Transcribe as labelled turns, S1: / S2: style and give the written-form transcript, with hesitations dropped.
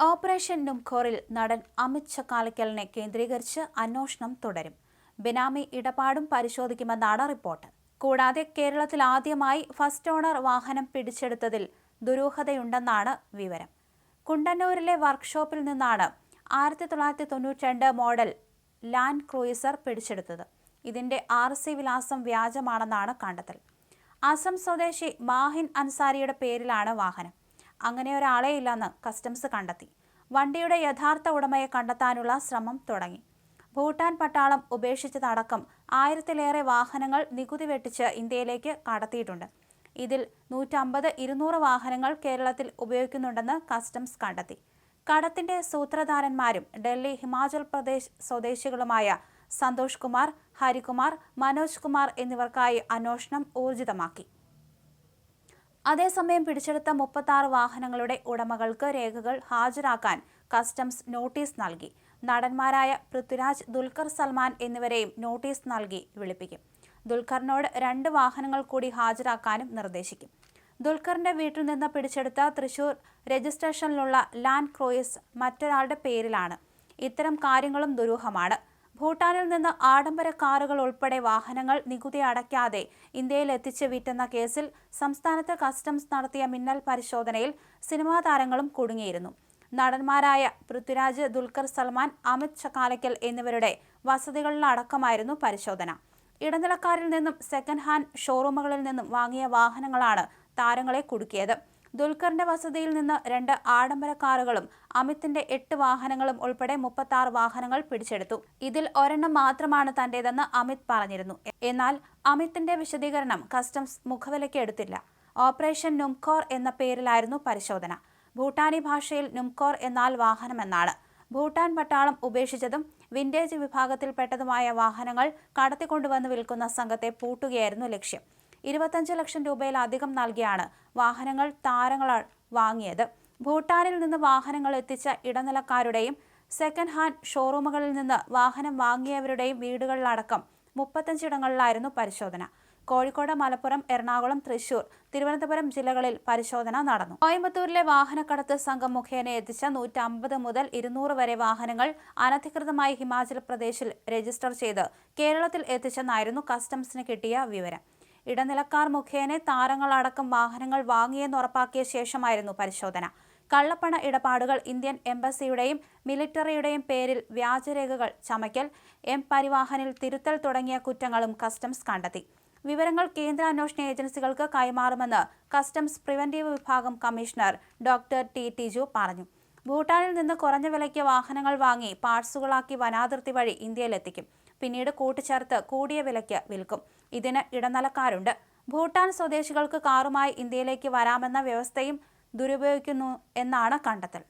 S1: Operation നുംഖോറിൽ നടൻ അമിത് ചക്കാലക്കലിനെ കേന്ദ്രീകരിച്ച് അന്വേഷണം തുടരും. ബിനാമി ഇടപാടും പരിശോധിക്കുമെന്നാണ് റിപ്പോർട്ട്. കൂടാതെ കേരളത്തിൽ ആദ്യമായി ഫസ്റ്റ് ഓണർ വാഹനം പിടിച്ചെടുത്തതിൽ ദുരൂഹതയുണ്ടെന്നാണ് വിവരം. കുണ്ടന്നൂരിലെ വർക്ക്ഷോപ്പിൽ നിന്നാണ് 1992 മോഡൽ ലാൻഡ് ക്രൂയിസർ പിടിച്ചെടുത്തത്. ഇതിന്റെ RC വിലാസം വ്യാജമാണെന്നാണ് കണ്ടെത്തൽ. അസം സ്വദേശി മാഹിൻ അൻസാരിയുടെ പേരിലാണ് വാഹനം. അങ്ങനെ ഒരാളെയില്ലെന്ന് കസ്റ്റംസ് കണ്ടെത്തി. വണ്ടിയുടെ യഥാർത്ഥ ഉടമയെ കണ്ടെത്താനുള്ള ശ്രമം തുടങ്ങി. ഭൂട്ടാൻ പട്ടാളം ഉപേക്ഷിച്ചതടക്കം 1000-ലേറെ വാഹനങ്ങൾ നികുതി വെട്ടിച്ച് ഇന്ത്യയിലേക്ക് കടത്തിയിട്ടുണ്ട്. ഇതിൽ 150-200 വാഹനങ്ങൾ കേരളത്തിൽ ഉപയോഗിക്കുന്നുണ്ടെന്ന് കസ്റ്റംസ് കണ്ടെത്തി. കടത്തിന്റെ സൂത്രധാരന്മാരും ഡൽഹി, ഹിമാചൽ പ്രദേശ് സ്വദേശികളുമായ സന്തോഷ് കുമാർ, ഹരികുമാർ, മനോജ് കുമാർ എന്നിവർക്കായി അന്വേഷണം ഊർജിതമാക്കി. അതേസമയം പിടിച്ചെടുത്ത 36 വാഹനങ്ങളുടെ ഉടമകൾക്ക് രേഖകൾ ഹാജരാക്കാൻ കസ്റ്റംസ് നോട്ടീസ് നൽകി. നടന്മാരായ പൃഥ്വിരാജ്, ദുൽഖർ സൽമാൻ എന്നിവരെയും നോട്ടീസ് നൽകി വിളിപ്പിക്കും. ദുൽഖറിനോട് 2 വാഹനങ്ങൾ കൂടി ഹാജരാക്കാനും നിർദ്ദേശിക്കും. ദുൽഖറിന്റെ വീട്ടിൽ നിന്ന് പിടിച്ചെടുത്ത തൃശൂർ രജിസ്ട്രേഷനിലുള്ള ലാൻഡ് ക്രൂയിസ് മറ്റൊരാളുടെ പേരിലാണ്. ഇത്തരം കാര്യങ്ങളും ദുരൂഹമാണ്. ഭൂട്ടാനിൽ നിന്ന് ആഡംബര കാറുകൾ ഉൾപ്പെടെ വാഹനങ്ങൾ നികുതി അടയ്ക്കാതെ ഇന്ത്യയിൽ എത്തിച്ച് വിറ്റെന്ന കേസിൽ സംസ്ഥാനത്ത് കസ്റ്റംസ് നടത്തിയ മിന്നൽ പരിശോധനയിൽ സിനിമാ താരങ്ങളും കുടുങ്ങിയിരുന്നു. നടന്മാരായ പൃഥ്വിരാജ്, ദുൽഖർ സൽമാൻ, അമിത് ചക്കാലക്കൽ എന്നിവരുടെ വസതികളിലടക്കമായിരുന്നു പരിശോധന. ഇടനിലക്കാരിൽ നിന്നും സെക്കൻഡ് ഹാൻഡ് ഷോറൂമുകളിൽ നിന്നും വാങ്ങിയ വാഹനങ്ങളാണ് താരങ്ങളെ കുടുക്കിയത്. ദുൽഖറിന്റെ വസതിയിൽ നിന്ന് 2 ആഡംബര കാറുകളും അമിത്തിന്റെ 8 വാഹനങ്ങളും ഉൾപ്പെടെ 36 വാഹനങ്ങൾ പിടിച്ചെടുത്തു. ഇതിൽ ഒരെണ്ണം മാത്രമാണ് തന്റേതെന്ന് അമിത് പറഞ്ഞിരുന്നു. എന്നാൽ അമിത്തിന്റെ വിശദീകരണം കസ്റ്റംസ് മുഖവിലയ്ക്ക് എടുത്തില്ല. ഓപ്പറേഷൻ നുംഖോർ എന്ന പേരിലായിരുന്നു പരിശോധന. ഭൂട്ടാനി ഭാഷയിൽ നുംഖോർ എന്നാൽ വാഹനമെന്നാണ്. ഭൂട്ടാൻ പട്ടാളം ഉപേക്ഷിച്ചതും വിന്റേജ് വിഭാഗത്തിൽപ്പെട്ടതുമായ വാഹനങ്ങൾ കടത്തിക്കൊണ്ടുവന്ന് വിൽക്കുന്ന സംഘത്തെ പൂട്ടുകയായിരുന്നു ലക്ഷ്യം. 25 ലക്ഷം രൂപയിലധികം നൽകിയാണ് വാഹനങ്ങൾ താരങ്ങൾ വാങ്ങിയത്. ഭൂട്ടാനിൽ നിന്ന് വാഹനങ്ങൾ എത്തിച്ച ഇടനിലക്കാരുടെയും സെക്കൻഡ് ഹാൻഡ് ഷോറൂമുകളിൽ നിന്ന് വാഹനം വാങ്ങിയവരുടെയും വീടുകളിലടക്കം 35 ഇടങ്ങളിലായിരുന്നു പരിശോധന. കോഴിക്കോട്, മലപ്പുറം, എറണാകുളം, തൃശൂർ, തിരുവനന്തപുരം ജില്ലകളിൽ പരിശോധന നടന്നു. കോയമ്പത്തൂരിലെ വാഹനക്കടത്ത് സംഘം മുഖേന എത്തിച്ച 150 മുതൽ 200 വരെ വാഹനങ്ങൾ അനധികൃതമായി ഹിമാചൽ പ്രദേശിൽ രജിസ്റ്റർ ചെയ്ത് കേരളത്തിൽ എത്തിച്ചെന്നായിരുന്നു കസ്റ്റംസിന് കിട്ടിയ വിവരം. ഇടനിലക്കാർ മുഖേന താരങ്ങളടക്കം വാഹനങ്ങൾ വാങ്ങിയെന്ന് ഉറപ്പാക്കിയ ശേഷമായിരുന്നു പരിശോധന. കള്ളപ്പണ ഇടപാടുകൾ, ഇന്ത്യൻ എംബസിയുടെയും മിലിറ്ററിയുടെയും പേരിൽ വ്യാജരേഖകൾ ചമയ്ക്കൽ, പരിവാഹനിൽ തിരുത്തൽ തുടങ്ങിയ കുറ്റങ്ങളും കസ്റ്റംസ് കണ്ടെത്തി. വിവരങ്ങൾ കേന്ദ്ര അന്വേഷണ ഏജൻസികൾക്ക് കൈമാറുമെന്ന് കസ്റ്റംസ് പ്രിവന്റീവ് വിഭാഗം കമ്മീഷണർ ഡോക്ടർ ടി ടിജു പറഞ്ഞു. ഭൂട്ടാനിൽ നിന്ന് കുറഞ്ഞ വിലയ്ക്ക് വാഹനങ്ങൾ വാങ്ങി പാർട്സുകളാക്കി വനാതിർത്തി വഴി ഇന്ത്യയിലെത്തിക്കും. പിന്നീട് കൂട്ടിച്ചേർത്ത് കൂടിയ വിലയ്ക്ക് വിൽക്കും. ഇതിന് ഇടനിലക്കാരുണ്ട്. ഭൂട്ടാൻ സ്വദേശികൾക്ക് കാറുമായി ഇന്ത്യയിലേക്ക് വരാമെന്ന വ്യവസ്ഥയും ദുരുപയോഗിക്കുന്നു എന്നാണ് കണ്ടെത്തൽ.